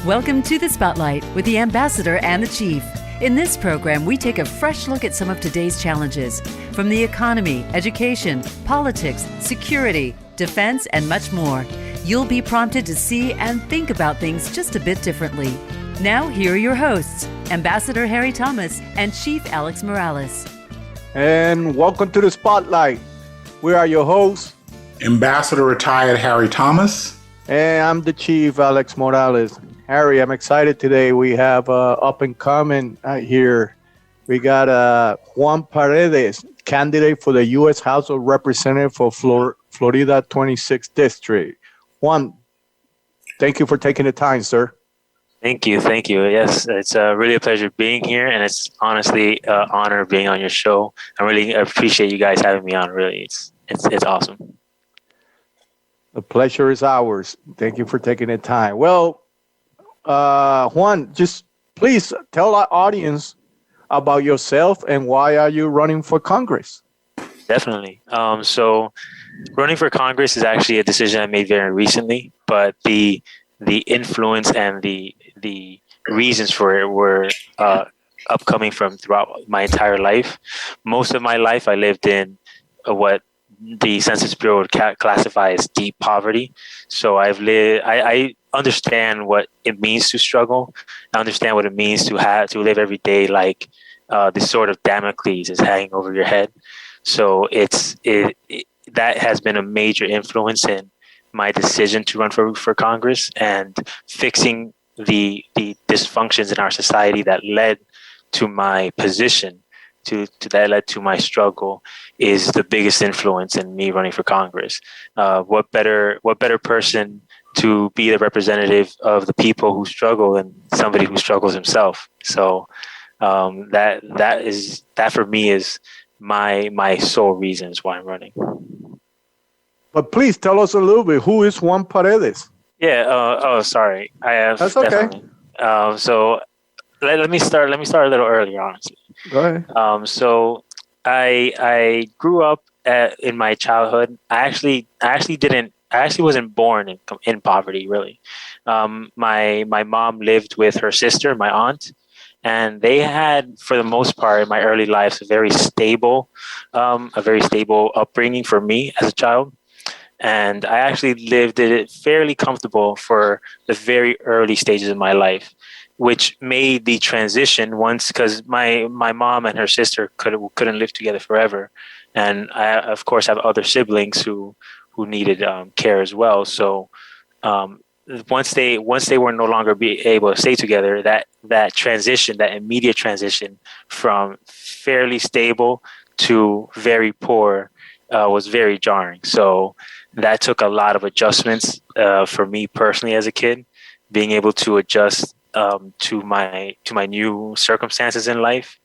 Welcome to the Spotlight with the Ambassador and the Chief. In this program, we take a fresh look at some of today's challenges, from the economy, education, politics, security, defense, and much more. You'll be prompted to see and think about things just a bit differently. Now, here are your hosts, Ambassador Harry Thomas and Chief Alex Morales. And welcome to the Spotlight. We are your hosts, Ambassador Retired Harry Thomas. And I'm the Chief Alex Morales. Harry, I'm excited today. We have up and coming here. We got Juan Paredes, candidate for the U.S. House of Representatives for Florida 26th District. Juan, thank you for taking the time, sir. Thank you. Yes, it's really a pleasure being here, and it's honestly an honor being on your show. I really appreciate you guys having me on. Really, it's awesome. The pleasure is ours. Thank you for taking the time. Well, Juan, just please tell our audience about yourself and why are you running for Congress? Definitely. So running for Congress is actually a decision I made very recently, but the influence and the reasons for it were upcoming from throughout my entire life. Most of my life, I lived in what the Census Bureau would classify as deep poverty. So I understand what it means to struggle. I understand what it means to live every day like this sort of Damocles is hanging over your head. So that has been a major influence in my decision to run for Congress, and fixing the dysfunctions in our society that led to my position, that led to my struggle, is the biggest influence in me running for Congress. What better person to be the representative of the people who struggle than somebody who struggles himself? So that for me is my sole reasons why I'm running. But please tell us a little bit. Who is Juan Paredes? Yeah. Sorry. That's okay. So let me start a little earlier, honestly. Go ahead. So I grew up in my childhood. I actually wasn't born in poverty, really. My mom lived with her sister, my aunt, and they had, for the most part, in my early life, a very stable upbringing for me as a child. And I actually lived it fairly comfortable for the very early stages of my life, which made the transition once, because my mom and her sister couldn't live together forever, and I of course have other siblings who needed care as well. So once they were no longer be able to stay together, that transition, that immediate transition from fairly stable to very poor was very jarring. So that took a lot of adjustments for me personally as a kid, being able to adjust to my new circumstances in life.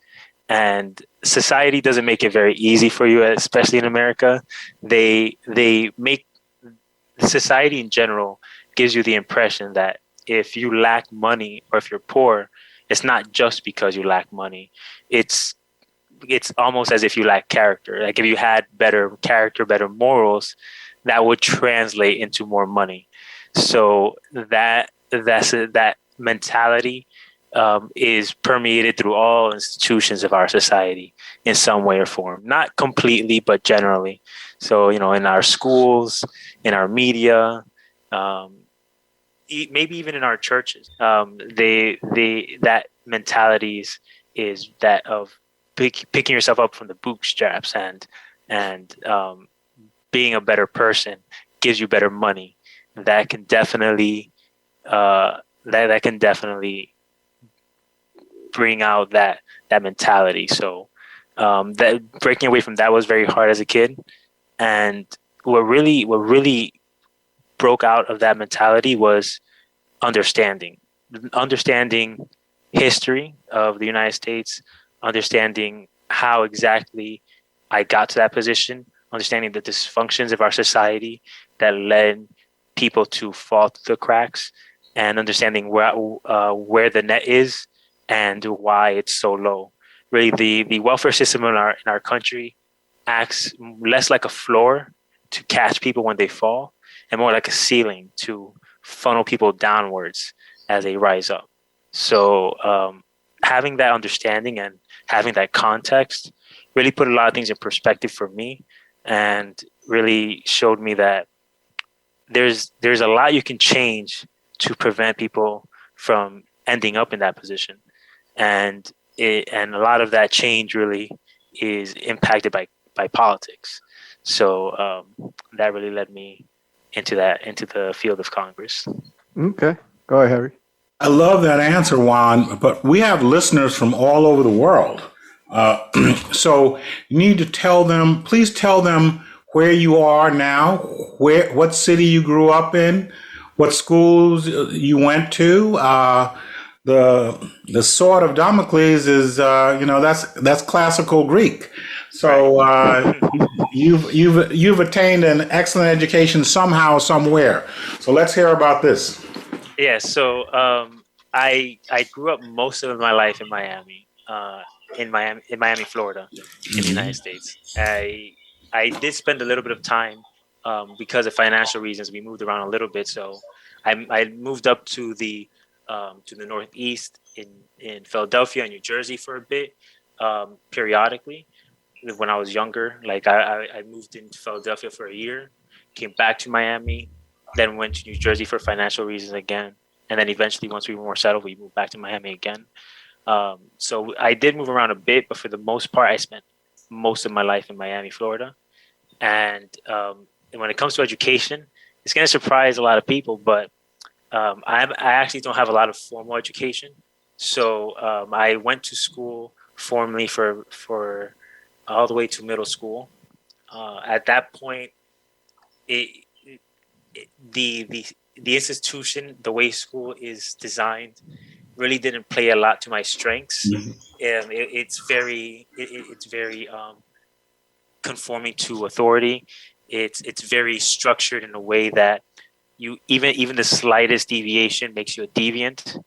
And society doesn't make it very easy for you, especially in America. They make society in general gives you the impression that if you lack money or if you're poor, it's not just because you lack money. It's almost as if you lack character. Like if you had better character, better morals, that would translate into more money. So that mentality is permeated through all institutions of our society in some way or form. Not completely, but generally. So, in our schools, in our media, maybe even in our churches, that mentality is that of picking yourself up from the bootstraps and being a better person gives you better money. That can definitely bring out that mentality. So that breaking away from that was very hard as a kid. And what really broke out of that mentality was understanding history of the United States, understanding how exactly I got to that position, understanding the dysfunctions of our society that led people to fall through the cracks, and understanding where the net is and why it's so low. Really, the welfare system in our country acts less like a floor to catch people when they fall, and more like a ceiling to funnel people downwards as they rise up. So having that understanding and having that context really put a lot of things in perspective for me, and really showed me that there's a lot you can change to prevent people from ending up in that position, and a lot of that change really is impacted by politics. So that really led me into the field of Congress. Okay. Go ahead, Harry. I love that answer, Juan, but we have listeners from all over the world. So you need to please tell them where you are now, what city you grew up in, what schools you went to. The sword of Damocles is, that's classical Greek. So you've attained an excellent education somehow, somewhere. So let's hear about this. Yeah, so I grew up most of my life in Miami, Florida, in the United States. I did spend a little bit of time because of financial reasons. We moved around a little bit, so I moved up to the Northeast in Philadelphia and New Jersey for a bit, periodically. When I was younger, like I moved into Philadelphia for a year, came back to Miami, then went to New Jersey for financial reasons again. And then eventually, once we were more settled, we moved back to Miami again. So I did move around a bit, but for the most part, I spent most of my life in Miami, Florida. And when it comes to education, it's going to surprise a lot of people, but I actually don't have a lot of formal education. So I went to school formally for all the way to middle school. At that point, the institution, the way school is designed, really didn't play a lot to my strengths. It's very conforming to authority. It's very structured in a way that you even the slightest deviation makes you a deviant.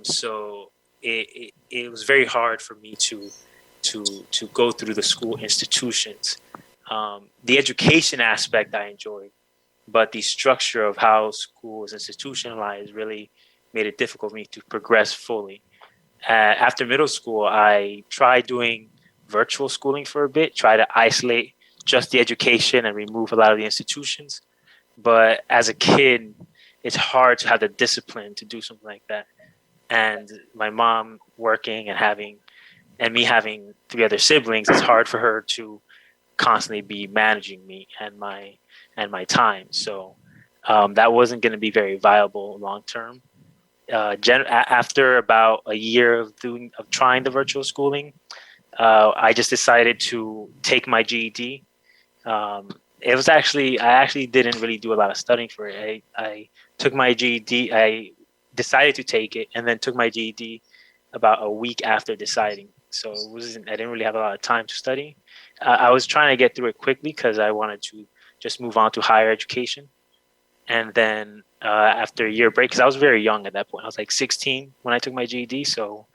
So it was very hard for me to go through the school institutions. The education aspect I enjoyed, but the structure of how school is institutionalized really made it difficult for me to progress fully. After middle school, I tried doing virtual schooling for a bit, try to isolate just the education and remove a lot of the institutions. But as a kid, it's hard to have the discipline to do something like that. And my mom working and me having 3 other siblings, it's hard for her to constantly be managing me and my time. So that wasn't going to be very viable long term. After about a year of trying the virtual schooling, I just decided to take my GED. I actually didn't really do a lot of studying for it. I took my GED. I decided to take it and then took my GED about a week after deciding. So I didn't really have a lot of time to study. I was trying to get through it quickly because I wanted to just move on to higher education. And then after a year break, because I was very young at that point, I was like 16 when I took my GED. So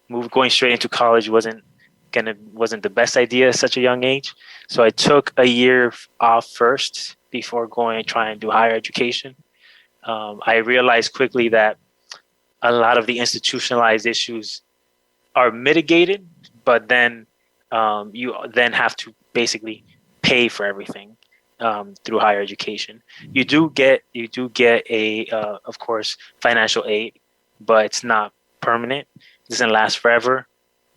going straight into college wasn't the best idea at such a young age. So I took a year off first before trying to do higher education. I realized quickly that a lot of the institutionalized issues are mitigated, but then you then have to basically pay for everything through higher education. You do get of course, financial aid, but it's not permanent. It doesn't last forever,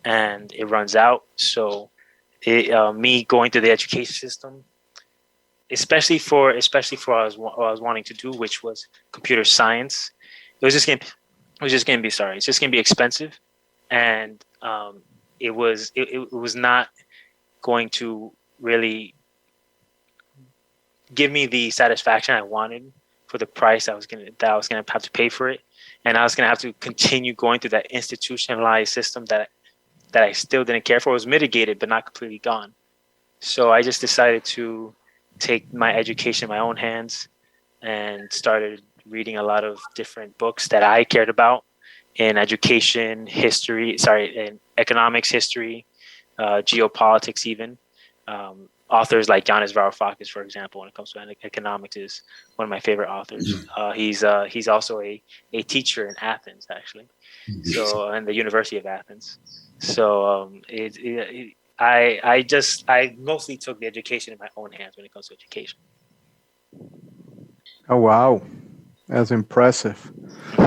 and it runs out. So me going to the education system, especially for what I was wanting to do, which was computer science, it's just gonna be expensive, and it was not going to really give me the satisfaction I wanted for the price that I was gonna have to pay for it, and I was gonna have to continue going through that institutionalized system that I still didn't care for. It was mitigated but not completely gone. So I just decided to take my education in my own hands and started reading a lot of different books that I cared about in education, in economics, history, geopolitics even. authors like Giannis Varoufakis, for example, when it comes to economics, is one of my favorite authors. He's also a teacher in Athens, actually, so in the University of Athens. So I mostly took the education in my own hands when it comes to education. Oh, wow. That's impressive.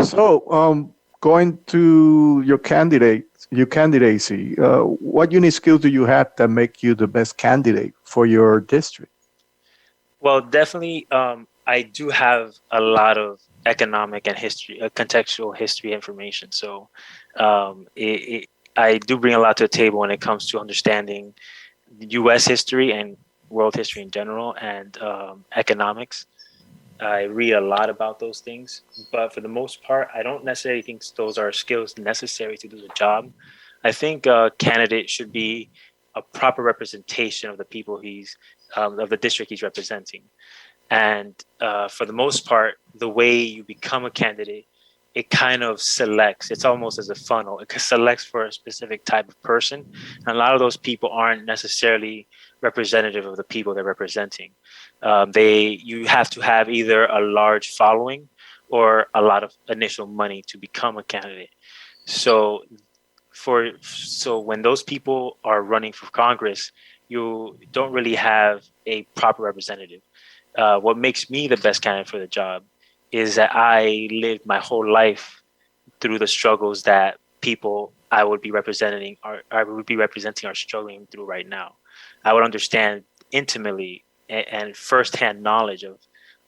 So, going to your candidacy, what unique skills do you have that make you the best candidate for your district? Well, definitely, I do have a lot of economic and history, contextual history information. So I do bring a lot to the table when it comes to understanding U.S. history and world history in general, and economics. I read a lot about those things, but for the most part, I don't necessarily think those are skills necessary to do the job. I think a candidate should be a proper representation of the people of the district he's representing. And for the most part, the way you become a candidate, it kind of selects. It's almost as a funnel. It selects for a specific type of person, and a lot of those people aren't necessarily representative of the people they're representing. You have to have either a large following or a lot of initial money to become a candidate. So when those people are running for Congress, you don't really have a proper representative. What makes me the best candidate for the job is that I lived my whole life through the struggles that people I would be representing are struggling through right now. I would understand intimately and firsthand knowledge of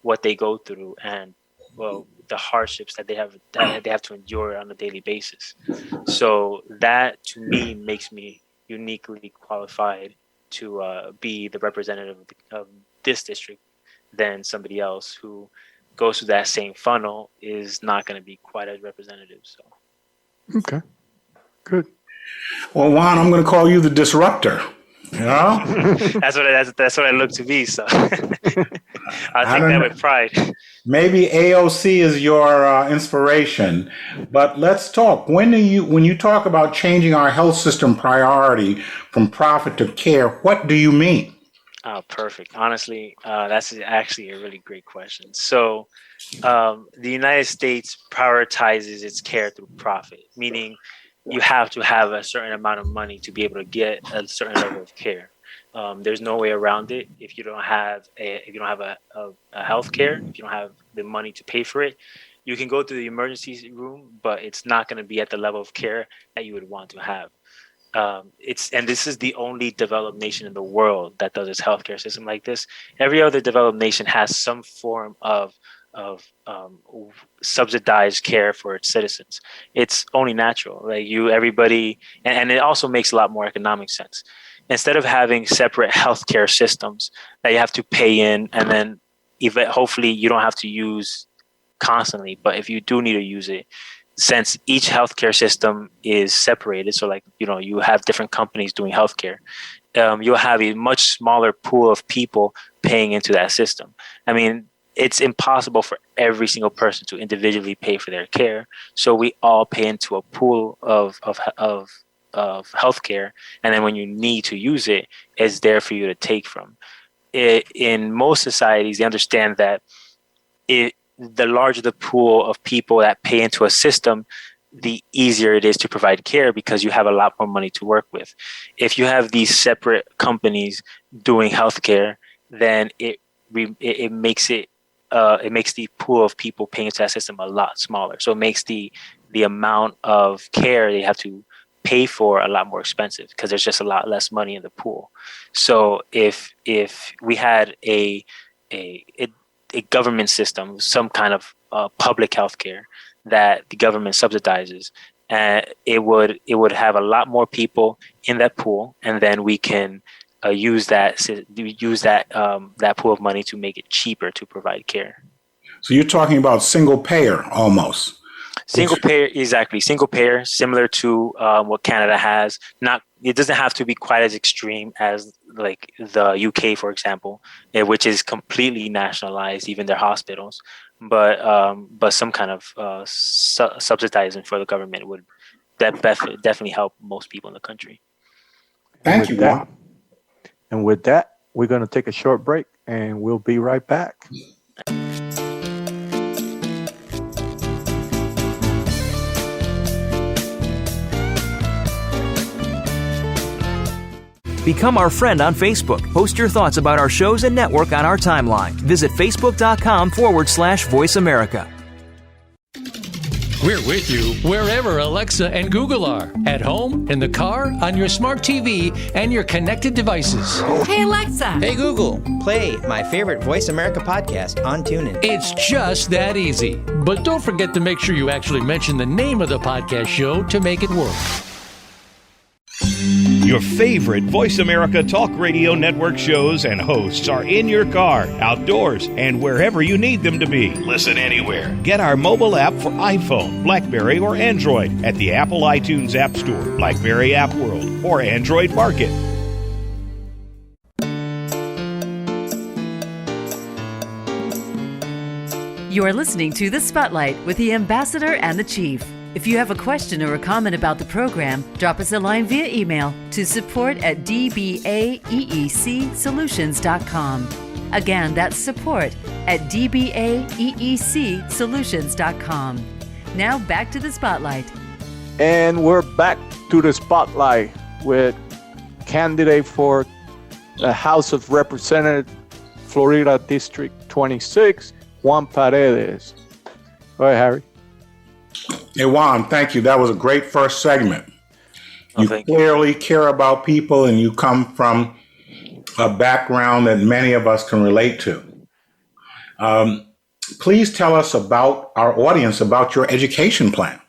what they go through, and the hardships that they have to endure on a daily basis. So that, to me, makes me uniquely qualified to be the representative of this district than somebody else who goes through that same funnel is not going to be quite as representative. So, Okay, good. Well, Juan, I'm going to call you the disruptor. Yeah, that's what I look to be. So I'll take that with pride. Maybe AOC is your inspiration, but let's talk. When you talk about changing our health system priority from profit to care, what do you mean? Oh, perfect. Honestly, that's actually a really great question. So, the United States prioritizes its care through profit, meaning you have to have a certain amount of money to be able to get a certain level of care. There's no way around it. If you don't have a health care, if you don't have the money to pay for it, you can go to the emergency room, but it's not going to be at the level of care that you would want to have. This is the only developed nation in the world that does its healthcare system like this. Every other developed nation has some form of subsidized care for its citizens. It's only natural. Everybody, and it also makes a lot more economic sense. Instead of having separate healthcare systems that you have to pay in, and then hopefully you don't have to use constantly, but if you do need to use it, since each healthcare system is separated, so you have different companies doing healthcare, you'll have a much smaller pool of people paying into that system. I mean, it's impossible for every single person to individually pay for their care, so we all pay into a pool of healthcare, and then when you need to use it, it's there for you to take from. In most societies, they understand that the larger the pool of people that pay into a system, the easier it is to provide care because you have a lot more money to work with. If you have these separate companies doing healthcare, then it makes the pool of people paying into that system a lot smaller. So it makes the amount of care they have to pay for a lot more expensive because there's just a lot less money in the pool. So if we had a government system, some kind of public health care that the government subsidizes, it would have a lot more people in that pool, and then we can use that pool of money to make it cheaper to provide care. So you're talking about single payer almost. Single payer, exactly. Single payer, similar to what Canada has. It doesn't have to be quite as extreme as like the UK, for example, which is completely nationalized, even their hospitals. But some kind of subsidizing for the government would definitely help most people in the country. Thank you, Juan. And with that, we're going to take a short break, and we'll be right back. Become our friend on Facebook. Post your thoughts about our shows and network on our timeline. Visit facebook.com/Voice America. We're with you wherever Alexa and Google are. At home, in the car, on your smart TV, and your connected devices. Hey, Alexa. Hey, Google. Play my favorite Voice America podcast on TuneIn. It's just that easy. But don't forget to make sure you actually mention the name of the podcast show to make it work. Your favorite Voice America Talk Radio Network shows and hosts are in your car, outdoors, and wherever you need them to be. Listen anywhere. Get our mobile app for iPhone, BlackBerry, or Android at the Apple iTunes App Store, BlackBerry App World, or Android Market. You are listening to The Spotlight with the Ambassador and the Chief. If you have a question or a comment about the program, drop us a line via email to support@dbaeecsolutions.com. Again, that's support@dbaeecsolutions.com. Now back to the Spotlight. And we're back to the Spotlight with candidate for the House of Representatives, Florida District 26, Juan Paredes. Go ahead, Harry. Hey, Juan, thank you. That was a great first segment. You clearly care about people, and you come from a background that many of us can relate to. Please tell us about our audience, about your education plan.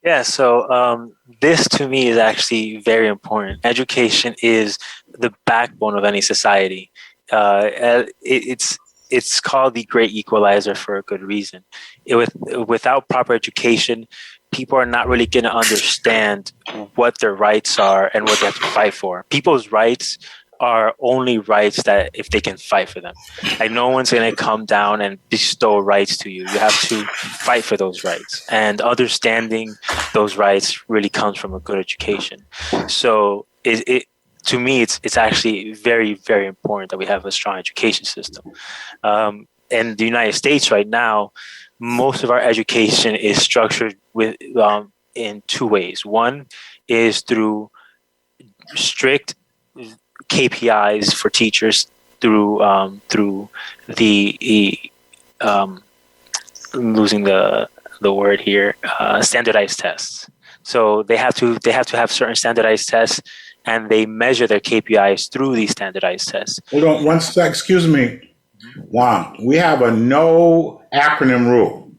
Yeah, so this to me is actually very important. Education is the backbone of any society. It's called the great equalizer for a good reason. Without proper education, people are not really going to understand what their rights are and what they have to fight for. People's rights are only rights that if they can fight for them. Like, no one's going to come down and bestow rights to you. You have to fight for those rights. And understanding those rights really comes from a good education. So to me, it's actually very, very important that we have a strong education system. In the United States right now, most of our education is structured in two ways. One is through strict KPIs for teachers through the I'm losing the word here, standardized tests. So they have to have certain standardized tests, and they measure their KPIs through these standardized tests. Hold on one sec. Excuse me, Juan. We have a no acronym rule.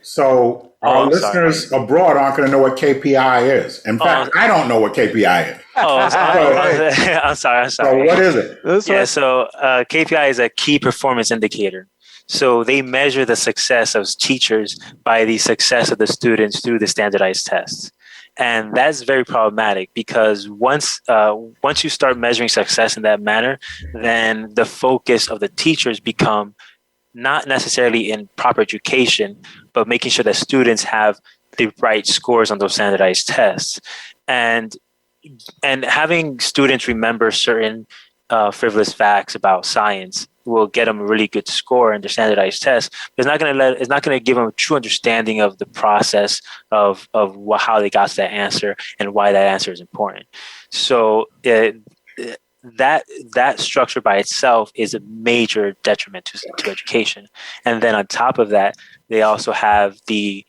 So our listeners abroad aren't going to know what KPI is. In fact, I don't know what KPI is. I'm sorry. So what is it? So KPI is a key performance indicator. So they measure the success of teachers by the success of the students through the standardized tests. And that's very problematic because once you start measuring success in that manner, then the focus of the teachers become not necessarily in proper education, but making sure that students have the right scores on those standardized tests. And having students remember certain frivolous facts about science will get them a really good score in their standardized tests. It's not going to give them a true understanding of the process of how they got to that answer and why that answer is important. So that structure by itself is a major detriment to education. And then on top of that, they also have the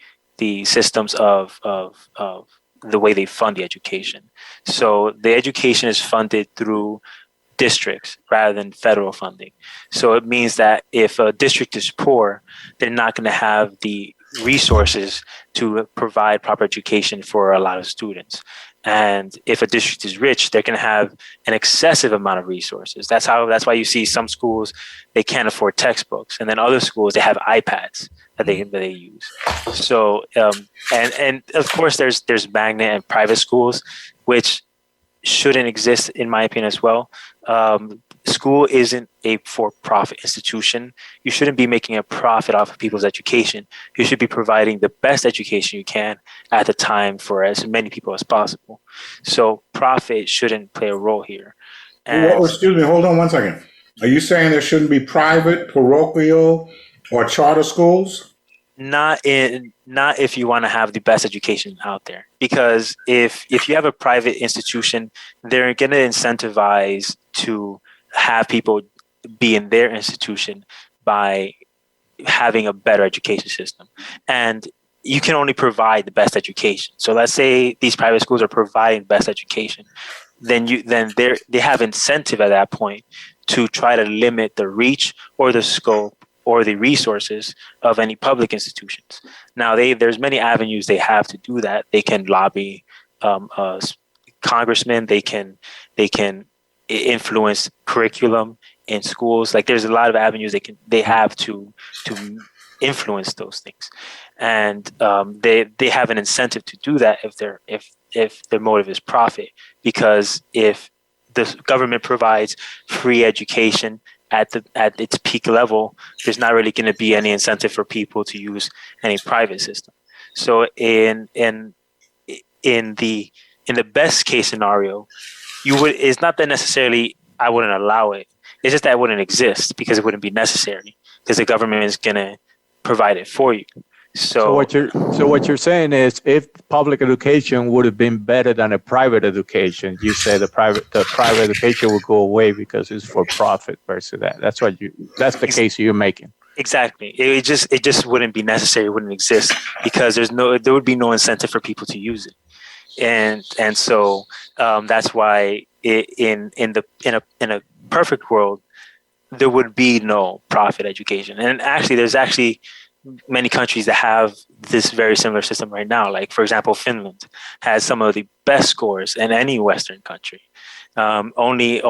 systems of the way they fund the education. So the education is funded through districts rather than federal funding. So it means that if a district is poor, they're not going to have the resources to provide proper education for a lot of students. And if a district is rich, they're going to have an excessive amount of resources. That's why you see some schools, they can't afford textbooks. And then other schools, they have iPads that they use. So, and of course there's magnet and private schools, which shouldn't exist in my opinion as well. School isn't a for-profit institution. You shouldn't be making a profit off of people's education. You should be providing the best education you can at the time for as many people as possible. So profit shouldn't play a role here. And Excuse me, hold on one second. Are you saying there shouldn't be private, parochial, or charter schools? not if you want to have the best education out there, because if you have a private institution, they're going to incentivize to have people be in their institution by having a better education system. And you can only provide the best education. So let's say these private schools are providing best education, then they have incentive at that point to try to limit the reach or the scope or the resources of any public institutions. Now, there's many avenues they have to do that. They can lobby congressmen. They can influence curriculum in schools. Like, there's a lot of avenues they have to influence those things, and they have an incentive to do that if their motive is profit. Because if the government provides free education at its peak level, there's not really going to be any incentive for people to use any private system. So in the best case scenario, it's not that necessarily I wouldn't allow it. It's just that it wouldn't exist because it wouldn't be necessary, because the government is going to provide it for you. So what you're saying is, if public education would have been better than a private education, you say the private education would go away because it's for profit versus that. That's the case you're making. Exactly. It just wouldn't be necessary. It wouldn't exist because there would be no incentive for people to use it. And so that's why in a perfect world, there would be no profit education. And actually, there's many countries that have this very similar system right now. Like, for example, Finland has some of the best scores in any Western country. The only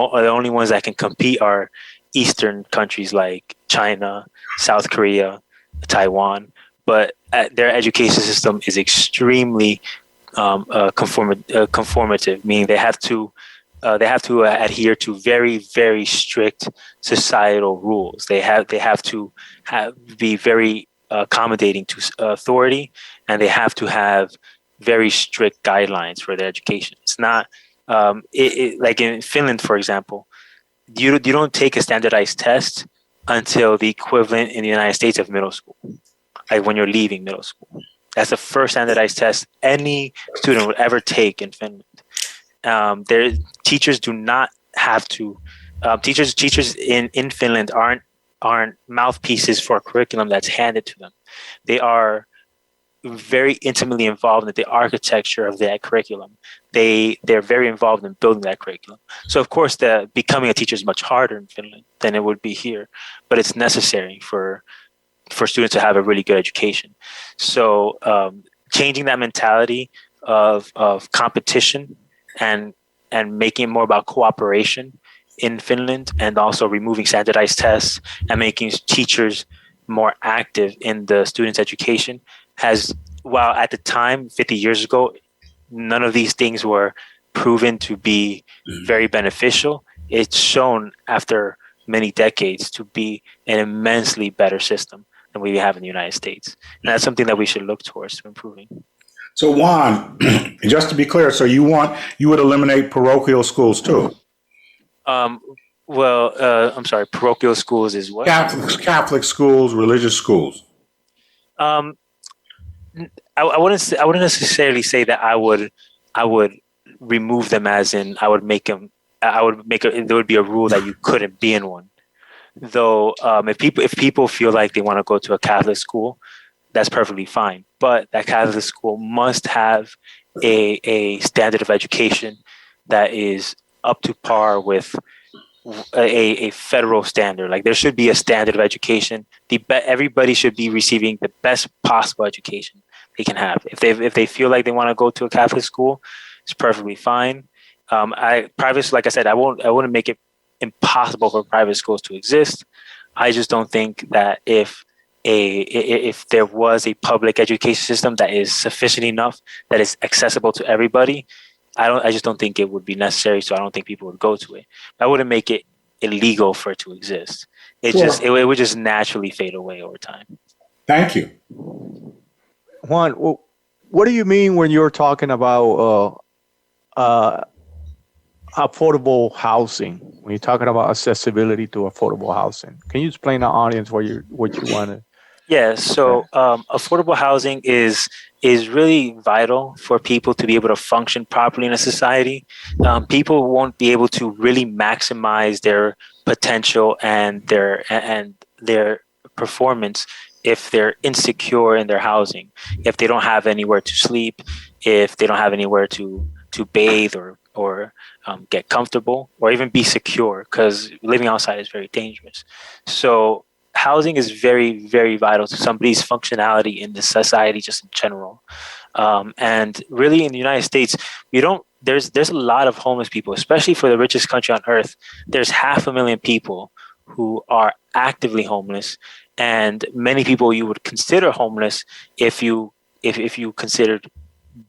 ones that can compete are Eastern countries like China, South Korea, Taiwan. But their education system is extremely conformative, meaning they have to adhere to very, very strict societal rules. They have to be very accommodating to authority, and they have to have very strict guidelines for their education. It's not like in Finland, for example, you don't take a standardized test until the equivalent in the United States of middle school, like when you're leaving middle school. That's the first standardized test any student would ever take in Finland. Their teachers do not have to. Teachers in Finland aren't mouthpieces for a curriculum that's handed to them. They are very intimately involved in the architecture of that curriculum. They're very involved in building that curriculum. So of course, becoming a teacher is much harder in Finland than it would be here, but it's necessary for students to have a really good education. So changing that mentality of competition and making it more about cooperation in Finland, and also removing standardized tests and making teachers more active in the students' education while at the time, 50 years ago, none of these things were proven to be very beneficial. It's shown after many decades to be an immensely better system than we have in the United States. And that's something that we should look towards to improving. So Juan, just to be clear, so you would eliminate parochial schools too? I'm sorry, parochial schools is what? Catholic schools, religious schools. I wouldn't necessarily say that I would remove them, as in there would be a rule that you couldn't be in one. Though if people feel like they want to go to a Catholic school, that's perfectly fine. But that Catholic school must have a standard of education that is up to par with a federal standard. Like, there should be a standard of education. Everybody should be receiving the best possible education they can have. If they feel like they want to go to a Catholic school, it's perfectly fine. Private, like I said, I wouldn't make it impossible for private schools to exist. I just don't think that if there was a public education system that is sufficient enough, that is accessible to everybody, I just don't think it would be necessary. So I don't think people would go to it. I wouldn't make it illegal for it to exist. It would just naturally fade away over time. Thank you. Juan, what do you mean when you're talking about affordable housing. When you're talking about accessibility to affordable housing, can you explain to the audience what you want to? Yeah, so affordable housing is really vital for people to be able to function properly in a society. People won't be able to really maximize their potential and their performance if they're insecure in their housing, if they don't have anywhere to sleep, if they don't have anywhere to bathe or get comfortable or even be secure, because living outside is very dangerous. So housing is very, very vital to somebody's functionality in the society just in general. And really in the United States, there's a lot of homeless people, especially for the richest country on earth. There's 500,000 people who are actively homeless, and many people you would consider homeless if you considered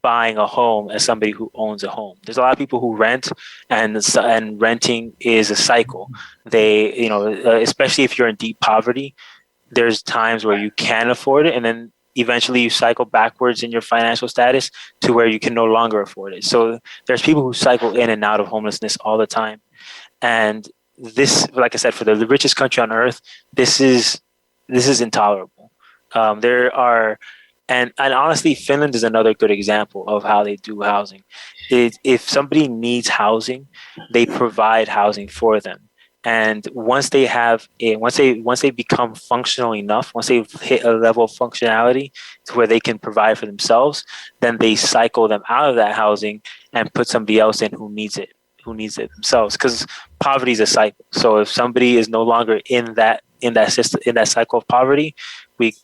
buying a home as somebody who owns a home. There's a lot of people who rent, and renting is a cycle. They, especially if you're in deep poverty, there's times where you can afford it, and then eventually you cycle backwards in your financial status to where you can no longer afford it. So there's people who cycle in and out of homelessness all the time. And this, like I said, for the richest country on earth, this is intolerable. And honestly, Finland is another good example of how they do housing. If somebody needs housing, they provide housing for them. And once they become functional enough, once they've hit a level of functionality to where they can provide for themselves, then they cycle them out of that housing and put somebody else in who needs it themselves. Because poverty is a cycle. So if somebody is no longer in that system, in that cycle of poverty, we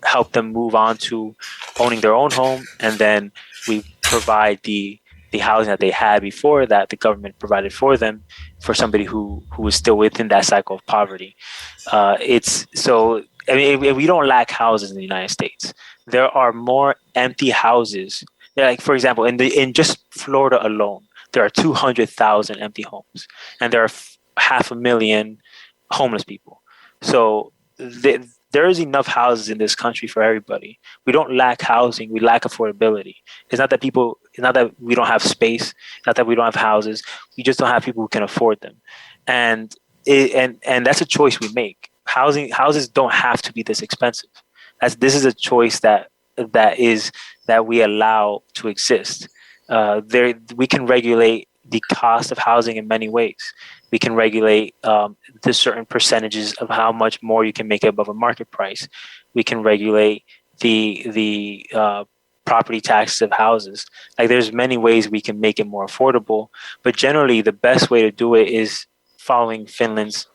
help them move on to owning their own home, and then we provide the housing that they had before that the government provided for them for somebody who is still within that cycle of poverty. We don't lack houses in the United States. There are more empty houses. Like, for example, in just Florida alone, there are 200,000 empty homes, and there are 500,000 homeless people. So there is enough houses in this country for everybody. We don't lack housing. We lack affordability. It's not that we don't have space. Not that we don't have houses. We just don't have people who can afford them. And that's a choice we make. Houses don't have to be this expensive. This is a choice that we allow to exist. We can regulate the cost of housing in many ways. We can regulate the certain percentages of how much more you can make it above a market price. We can regulate the property taxes of houses. Like, there's many ways we can make it more affordable, but generally the best way to do it is following Finland's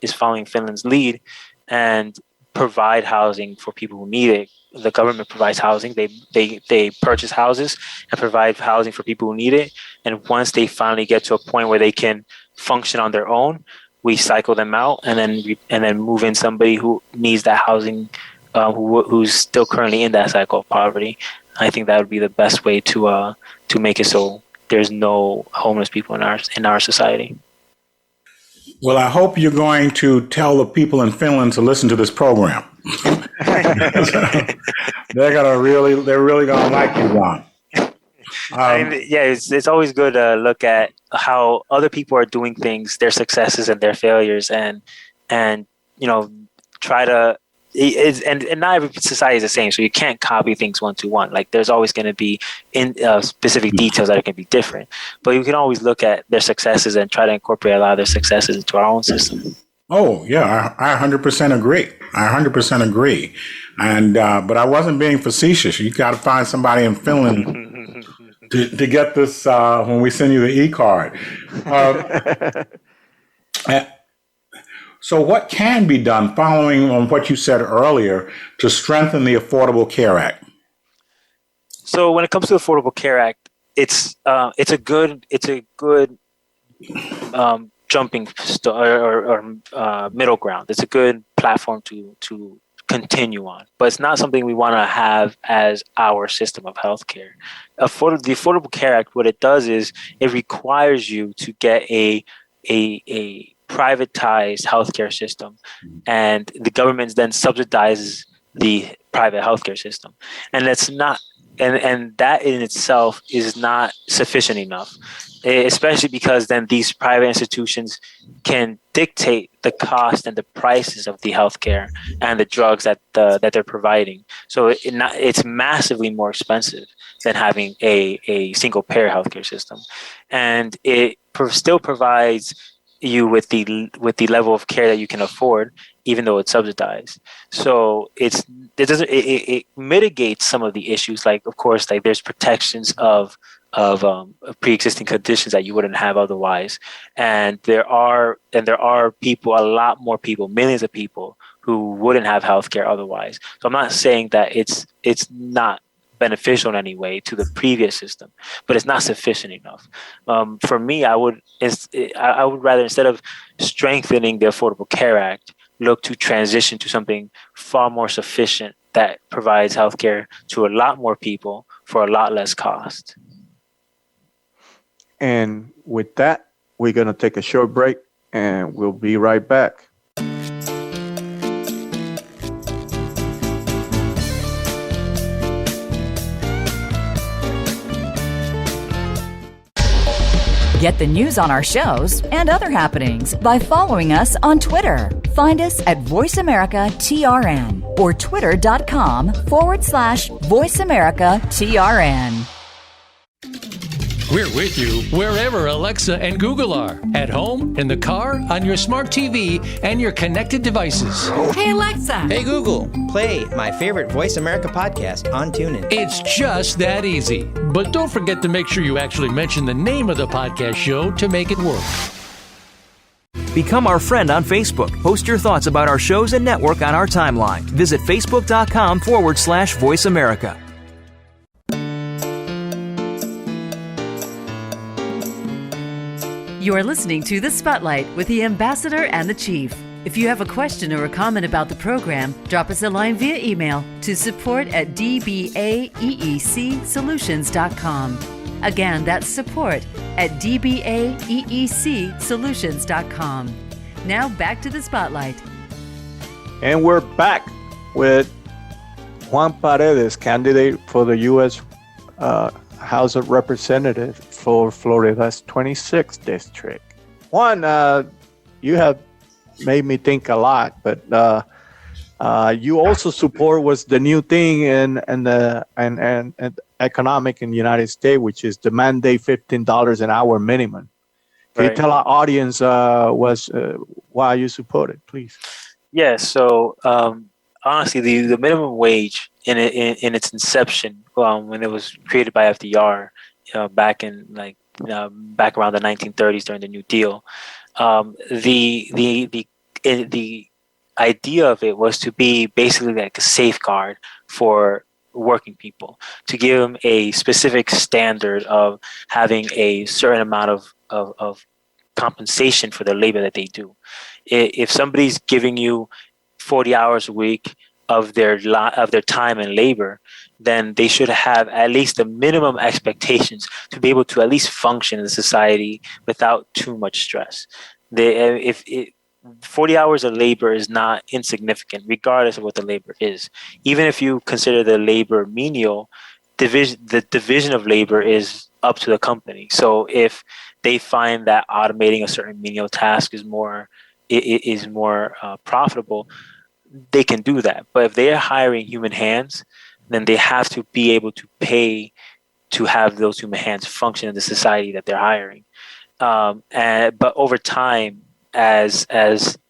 lead and provide housing for people who need it. The government provides housing. They purchase houses and provide housing for people who need it. And once they finally get to a point where they can function on their own, we cycle them out and then move in somebody who needs that housing, who's still currently in that cycle of poverty. I think that would be the best way to make it so there's no homeless people in our society. Well, I hope you're going to tell the people in Finland to listen to this program. They're really gonna like you, Juan. It's always good to look at how other people are doing things, their successes and their failures, and try to. And not every society is the same, so you can't copy things one to one. Like, there's always going to be specific details that are going to be different, but you can always look at their successes and try to incorporate a lot of their successes into our own system. Oh yeah, I 100% agree. And but I wasn't being facetious. You got to find somebody in Finland to get this when we send you the e-card. So what can be done, following on what you said earlier, to strengthen the Affordable Care Act? So when it comes to the Affordable Care Act, it's a good jumping or middle ground. It's a good platform to continue on, but it's not something we want to have as our system of healthcare. The Affordable Care Act, what it does is it requires you to get a privatized healthcare system, and the government then subsidizes the private healthcare system. And and that in itself is not sufficient enough, especially because then these private institutions can dictate the cost and the prices of the healthcare and the drugs that they're providing. So it's massively more expensive than having a single payer healthcare system, and it still provides you with the level of care that you can afford, even though it's subsidized. So it mitigates some of the issues. Like, of course, like there's protections of pre-existing conditions that you wouldn't have otherwise, and there are people, a lot more people, millions of people who wouldn't have healthcare otherwise. So I'm not saying that it's not beneficial in any way to the previous system, but it's not sufficient enough. For me, I would rather, instead of strengthening the Affordable Care Act, look to transition to something far more sufficient that provides healthcare to a lot more people for a lot less cost. And with that, we're going to take a short break, and we'll be right back. Get the news on our shows and other happenings by following us on Twitter. Find us at VoiceAmericaTRN or twitter.com/VoiceAmericaTRN. We're with you wherever Alexa and Google are. At home, in the car, on your smart TV, and your connected devices. Hey, Alexa. Hey, Google. Play my favorite Voice America podcast on TuneIn. It's just that easy. But don't forget to make sure you actually mention the name of the podcast show to make it work. Become our friend on Facebook. Post your thoughts about our shows and network on our timeline. Visit Facebook.com/Voice America. You are listening to The Spotlight with the Ambassador and the Chief. If you have a question or a comment about the program, drop us a line via email to support@dbaeecsolutions.com. Again, that's support@dbaeecsolutions.com. Now back to The Spotlight. And we're back with Juan Paredes, candidate for the U.S. House of Representatives for Florida's 26th district. Juan, you have made me think a lot, but you also support what's the new thing in economic in the United States, which is the mandate $15 an hour minimum. Can you tell our audience why you support it, please? Yeah, so honestly, the minimum wage in its inception, when it was created by FDR, back in back around the 1930s during the New Deal, the idea of it was to be basically like a safeguard for working people, to give them a specific standard of having a certain amount of compensation for the labor that they do. If somebody's giving you 40 hours a week of their time and labor, then they should have at least the minimum expectations to be able to at least function in the society without too much stress. 40 hours of labor is not insignificant, regardless of what the labor is. Even if you consider the labor menial, the division of labor is up to the company. So if they find that automating a certain menial task is more profitable, they can do that. But if they are hiring human hands, then they have to be able to pay to have those human hands function in the society that they're hiring. But over time, as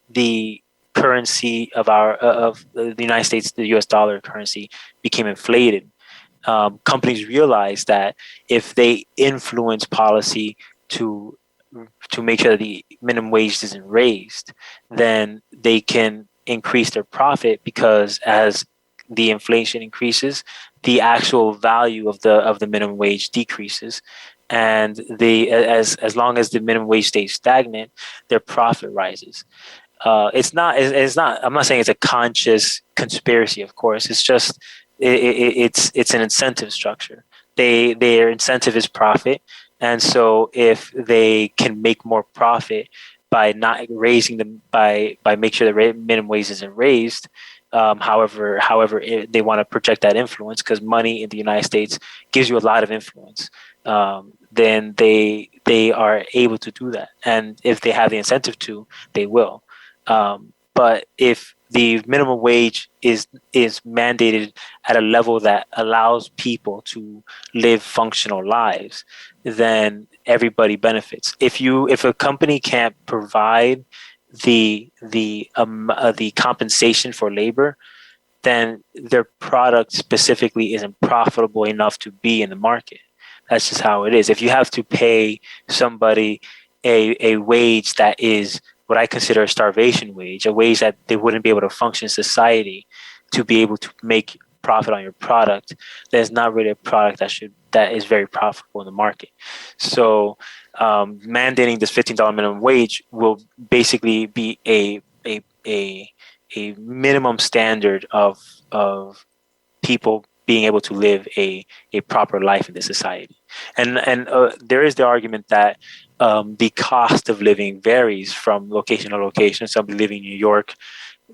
the currency of the United States, the U.S. dollar currency, became inflated, companies realized that if they influence policy to make sure that the minimum wage isn't raised, then they can increase their profit, because as the inflation increases, the actual value of the minimum wage decreases, and as long as the minimum wage stays stagnant, their profit rises. It's not. I'm not saying it's a conscious conspiracy. Of course, it's just it's an incentive structure. Their incentive is profit, and so if they can make more profit, by not raising them, by make sure the minimum wage isn't raised. However, they want to project that influence because money in the United States gives you a lot of influence. Then they are able to do that, and if they have the incentive to, they will. But if the minimum wage is mandated at a level that allows people to live functional lives, then everybody benefits. If a company can't provide the compensation for labor, then their product specifically isn't profitable enough to be in the market. That's just how it is. If you have to pay somebody a wage that is what I consider a starvation wage, a wage that they wouldn't be able to function in society to be able to make profit on your product, there's not really a product that is very profitable in the market. So mandating this $15 minimum wage will basically be a minimum standard of people being able to live a proper life in this society. And there is the argument that the cost of living varies from location to location. Somebody living in New York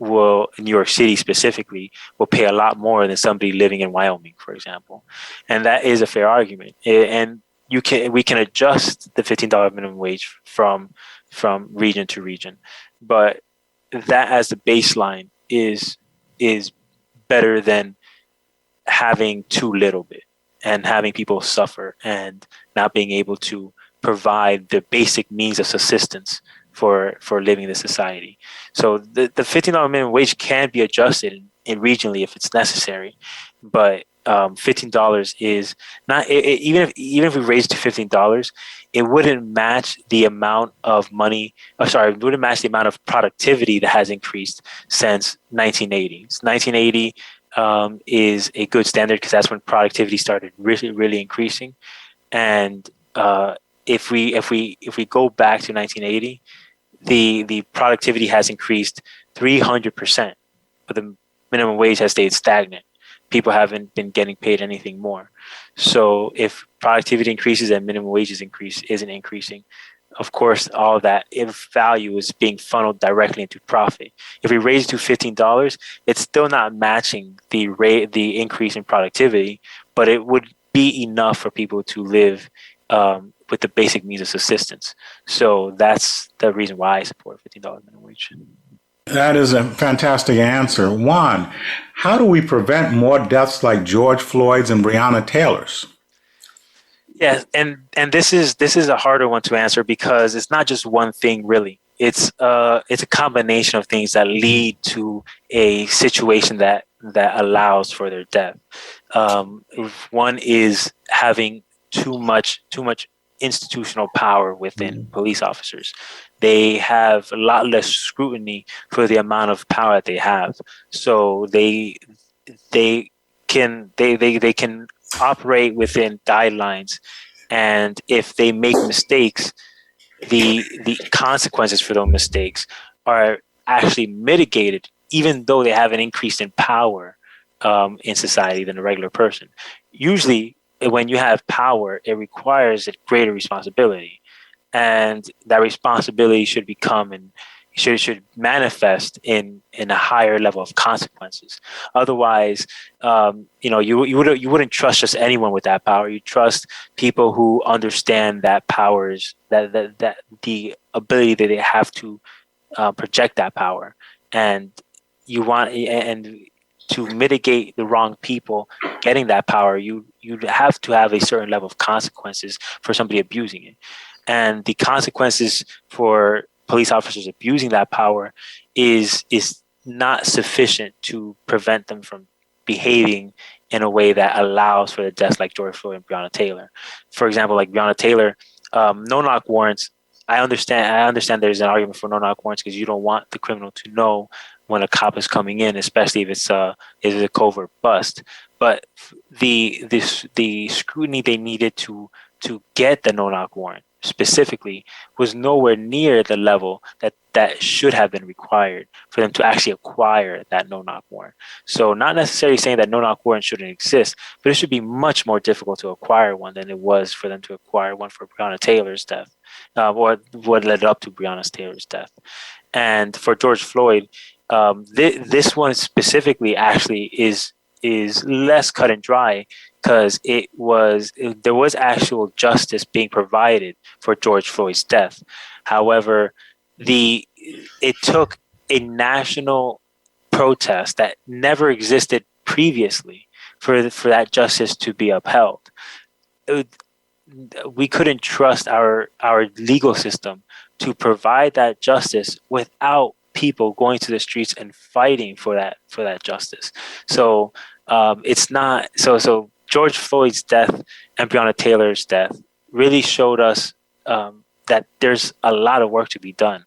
New York City specifically, will pay a lot more than somebody living in Wyoming, for example. And that is a fair argument. And we can adjust the $15 minimum wage from region to region. But that as the baseline is better than having too little bit and having people suffer and not being able to provide the basic means of subsistence for living in the society. So the $15 minimum wage can be adjusted in regionally if it's necessary, but $15 is not, even if we raise it to $15, it wouldn't match the amount of money, it wouldn't match the amount of productivity that has increased since 1980. 1980 is a good standard because that's when productivity started really, really increasing. And if we go back to 1980, the productivity has increased 300%, but the minimum wage has stayed stagnant. People haven't been getting paid anything more. So if productivity increases and minimum wages isn't increasing, of course, all of that value is being funneled directly into profit. If we raise it to $15, it's still not matching the increase in productivity, but it would be enough for people to live with the basic means of subsistence. So that's the reason why I support $15 minimum wage. That is a fantastic answer. Juan, how do we prevent more deaths like George Floyd's and Breonna Taylor's? Yeah, and this is a harder one to answer because it's not just one thing really. It's a combination of things that lead to a situation that allows for their death. One is having too much institutional power within police officers. They have a lot less scrutiny for the amount of power that they have. So they can operate within guidelines, and if they make mistakes, the consequences for those mistakes are actually mitigated, even though they have an increase in power in society than a regular person. Usually, when you have power, it requires a greater responsibility, and that responsibility should should manifest in a higher level of consequences. Otherwise, you wouldn't trust just anyone with that power. You trust people who understand that powers, that the ability that they have to project that power, and to mitigate the wrong people getting that power, you'd have to have a certain level of consequences for somebody abusing it. And the consequences for police officers abusing that power is not sufficient to prevent them from behaving in a way that allows for the deaths like George Floyd and Breonna Taylor. For example, like Breonna Taylor, no-knock warrants. I understand there's an argument for no-knock warrants because you don't want the criminal to know when a cop is coming in, especially if it's a covert bust. But the scrutiny they needed to get the no-knock warrant, specifically was nowhere near the level that should have been required for them to actually acquire that no-knock warrant. So not necessarily saying that no-knock warrant shouldn't exist, but it should be much more difficult to acquire one than it was for them to acquire one for Breonna Taylor's death, or what led up to Breonna Taylor's death. And for George Floyd, this one specifically actually is less cut and dry, because there was actual justice being provided for George Floyd's death. However, it took a national protest that never existed previously for that justice to be upheld. We couldn't trust our legal system to provide that justice without people going to the streets and fighting for that justice. So it's not so. George Floyd's death and Breonna Taylor's death really showed us that there's a lot of work to be done.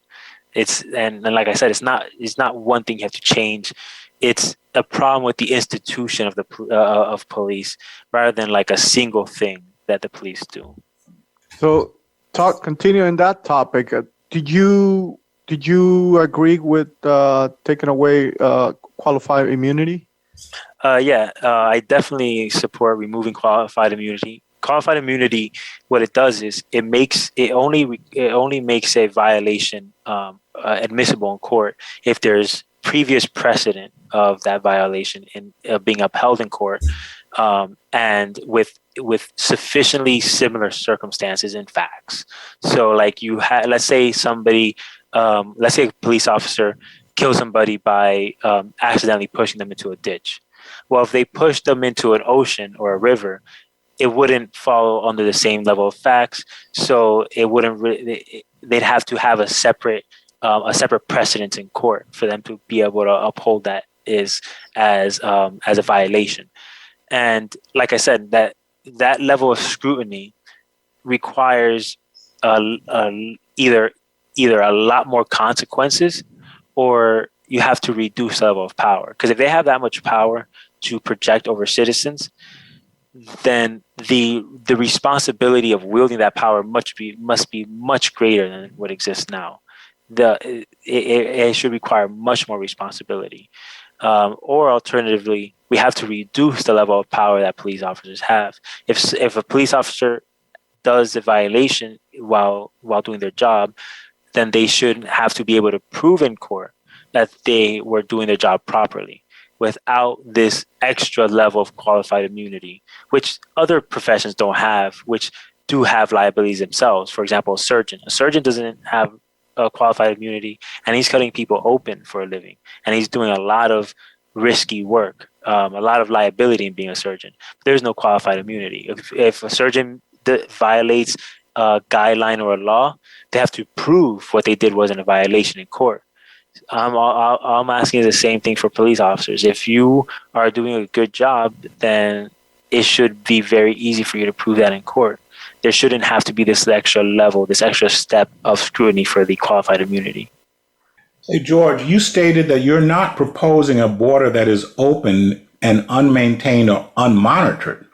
And like I said, it's not one thing you have to change. It's a problem with the institution of police rather than like a single thing that the police do. So, continuing that topic, did you agree with taking away qualified immunity? I definitely support removing qualified immunity. Qualified immunity, what it does is it only makes a violation admissible in court if there's previous precedent of that violation in being upheld in court, and with sufficiently similar circumstances and facts. So, like let's say a police officer kills somebody by accidentally pushing them into a ditch. Well, if they pushed them into an ocean or a river, it wouldn't fall under the same level of facts. So it wouldn't. They'd have to have a separate precedent in court for them to be able to uphold that as a violation. And like I said, that level of scrutiny requires either a lot more consequences, or you have to reduce the level of power. Because if they have that much power to project over citizens, then the responsibility of wielding that power must be much greater than what exists now. It should require much more responsibility. Or alternatively, we have to reduce the level of power that police officers have. If a police officer does a violation while doing their job, then they should have to be able to prove in court that they were doing their job properly without this extra level of qualified immunity, which other professions don't have, which do have liabilities themselves. For example, a surgeon. A surgeon doesn't have qualified immunity, and he's cutting people open for a living, and he's doing a lot of risky work, a lot of liability in being a surgeon. There's no qualified immunity. If a surgeon violates a guideline or a law, they have to prove what they did wasn't a violation in court. I'm asking the same thing for police officers. If you are doing a good job, then it should be very easy for you to prove that in court. There shouldn't have to be this extra level, this extra step of scrutiny for the qualified immunity. Hey, George, you stated that you're not proposing a border that is open and unmaintained or unmonitored.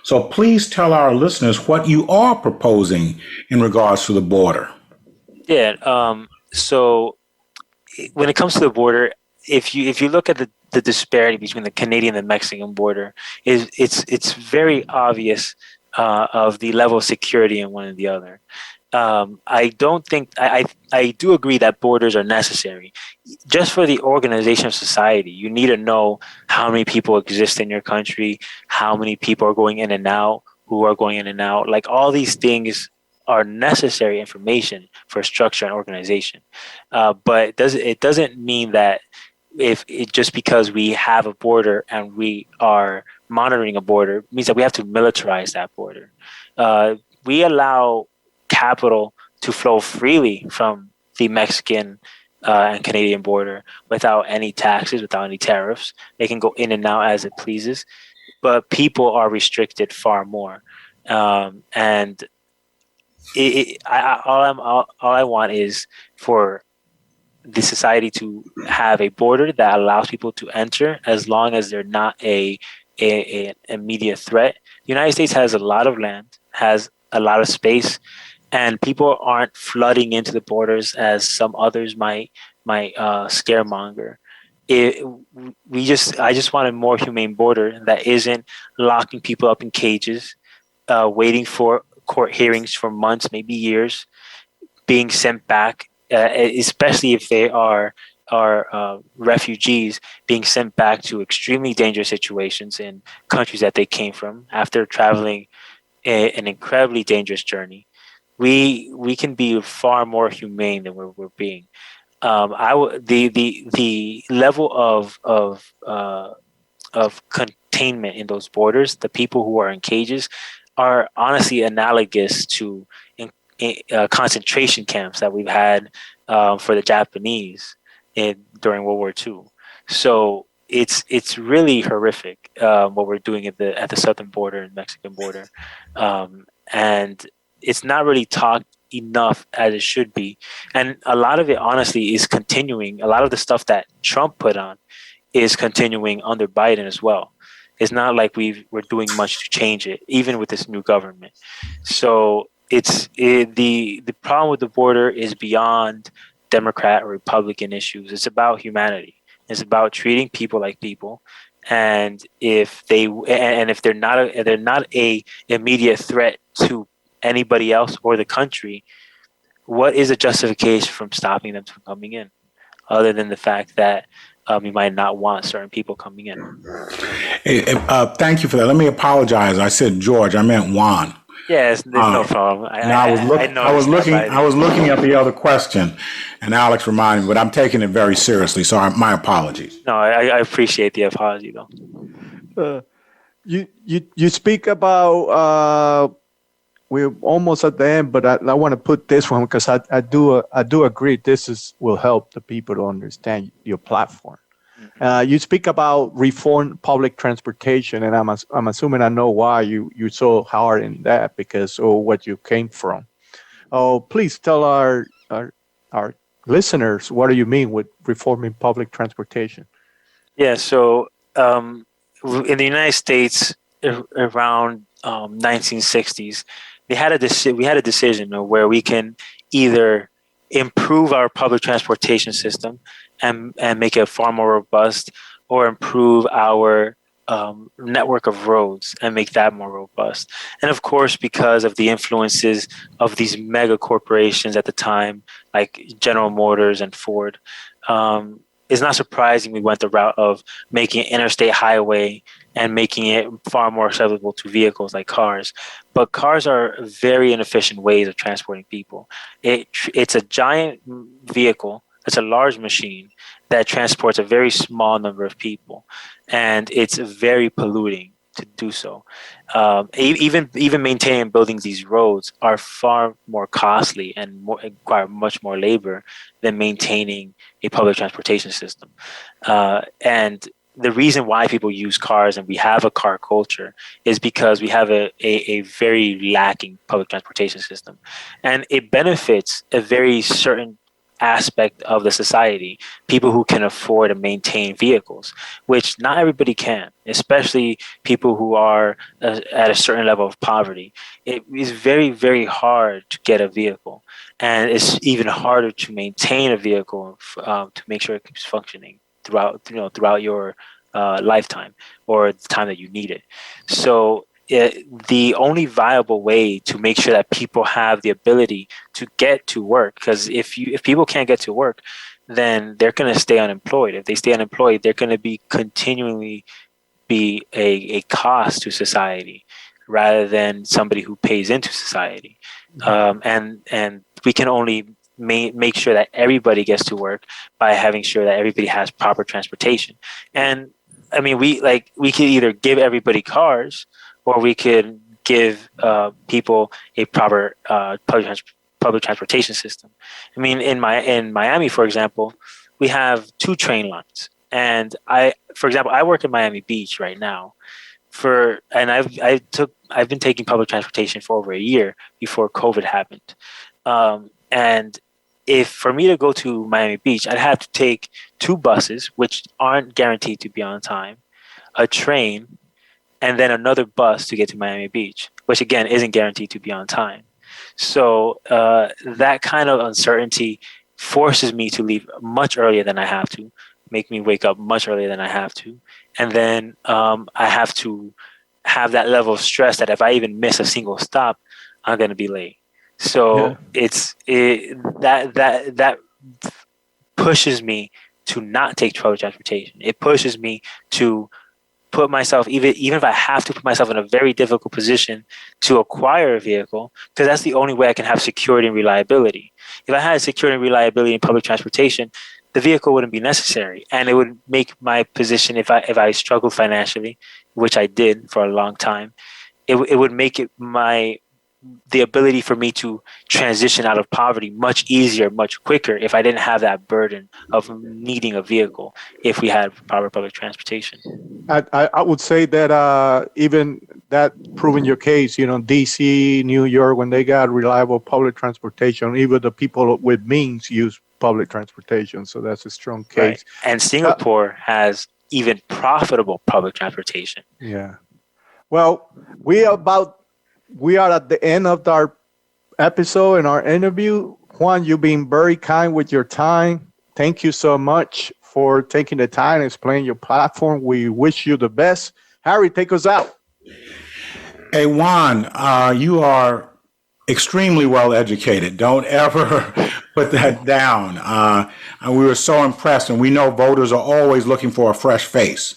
So please tell our listeners what you are proposing in regards to the border. Yeah. So when it comes to the border, if you look at the disparity between the Canadian and the Mexican border, it's very obvious of the level of security in one and the other. I do agree that borders are necessary. Just for the organization of society, you need to know how many people exist in your country, how many people are going in and out, who are going in and out. Like, all these things are necessary information for structure and organization. But it doesn't mean that just because we have a border and we are monitoring a border means that we have to militarize that border. We allow capital to flow freely from the Mexican and Canadian border without any taxes, without any tariffs. They can go in and out as it pleases, but people are restricted far more. And all I want is for the society to have a border that allows people to enter, as long as they're not an immediate threat. The United States has a lot of land, has a lot of space, and people aren't flooding into the borders as some others might scaremonger. I just want a more humane border that isn't locking people up in cages, waiting for court hearings for months, maybe years, being sent back, especially if they are refugees, being sent back to extremely dangerous situations in countries that they came from after traveling an incredibly dangerous journey. We can be far more humane than we're being. The level of containment in those borders, the people who are in cages, are honestly analogous to concentration camps that we've had for the Japanese during World War II. So it's really horrific what we're doing at the southern border and Mexican border, and it's not really talked enough as it should be. And a lot of it, honestly, is continuing. A lot of the stuff that Trump put on is continuing under Biden as well. It's not like we're doing much to change it, even with this new government. So the problem with the border is beyond Democrat or Republican issues. It's about humanity. It's about treating people like people. And if they're not a immediate threat to anybody else or the country, what is a justification from stopping them from coming in, other than the fact that you might not want certain people coming in? Thank you for that. Let me apologize. I said George. I meant Juan. Yes, there's no problem. I was looking at the other question, and Alex reminded me, but I'm taking it very seriously. So my apologies. No, I appreciate the apology though. You speak about. We're almost at the end, but I want to put this one because I do agree this will help the people to understand your platform. You speak about reform public transportation, and I'm assuming I know why you're so hard in that, because of what you came from. Oh, please tell our listeners, what do you mean with reforming public transportation? Yeah, so in the United States around 1960s, we had a decision where we can either improve our public transportation system and make it far more robust, or improve our network of roads and make that more robust. And of course, because of the influences of these mega corporations at the time, like General Motors and Ford, it's not surprising we went the route of making an interstate highway and making it far more accessible to vehicles like cars. But cars are very inefficient ways of transporting people. It's a giant vehicle. It's a large machine that transports a very small number of people, and it's very polluting to do so. Even maintaining and building these roads are far more costly and require much more labor than maintaining a public transportation system. And the reason why people use cars and we have a car culture is because we have a very lacking public transportation system, and it benefits a very certain aspect of the society, people who can afford to maintain vehicles, which not everybody can, especially people who are at a certain level of poverty. It is very, very hard to get a vehicle, and it's even harder to maintain a vehicle to make sure it keeps functioning throughout your lifetime or the time that you need it. So the only viable way to make sure that people have the ability to get to work, because if people can't get to work, then they're going to stay unemployed. If they stay unemployed, they're going to be continually be a cost to society rather than somebody who pays into society. And we can only make sure that everybody gets to work by having sure that everybody has proper transportation. And I mean, we could either give everybody cars, or we could give people a proper public transportation system. I mean, in Miami, for example, we have 2 train lines, and I work in Miami Beach right now, I've been taking public transportation for over a year before COVID happened, and if for me to go to Miami Beach, I'd have to take 2 buses, which aren't guaranteed to be on time, a train, and then another bus to get to Miami Beach, which again isn't guaranteed to be on time. So that kind of uncertainty forces me to leave much earlier than I have to, make me wake up much earlier than I have to. And then I have to have that level of stress that if I even miss a single stop, I'm going to be late. So that pushes me to not take public transportation. It pushes me to put myself, even if I have to put myself in a very difficult position to acquire a vehicle, because that's the only way I can have security and reliability. If I had security and reliability in public transportation, the vehicle wouldn't be necessary, and it would make my position, if I struggled financially, which I did for a long time, it would make it the ability for me to transition out of poverty much easier, much quicker if I didn't have that burden of needing a vehicle if we had proper public transportation. I would say that even that proving your case, DC, New York, when they got reliable public transportation, even the people with means use public transportation. So that's a strong case. Right. And Singapore has even profitable public transportation. Yeah. Well, we are at the end of our episode and our interview. Juan, you've been very kind with your time. Thank you so much for taking the time and explaining your platform. We wish you the best. Harry, take us out. Hey, Juan, you are extremely well educated. Don't ever put that down. And we were so impressed, and we know voters are always looking for a fresh face.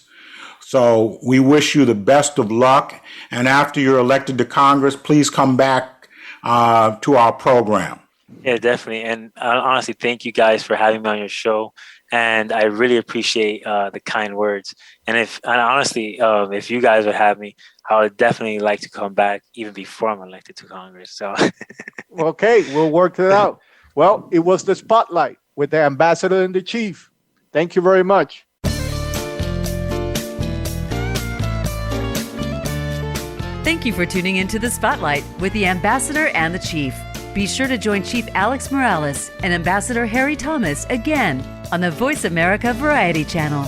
So we wish you the best of luck. And after you're elected to Congress, please come back to our program. Yeah, definitely. And honestly, thank you guys for having me on your show. And I really appreciate the kind words. And honestly, if you guys would have me, I would definitely like to come back even before I'm elected to Congress. So, okay, we'll work it out. Well, it was the Spotlight with the Ambassador and the Chief. Thank you very much. Thank you for tuning into The Spotlight with the Ambassador and the Chief. Be sure to join Chief Alex Morales and Ambassador Harry Thomas again on the Voice America Variety Channel.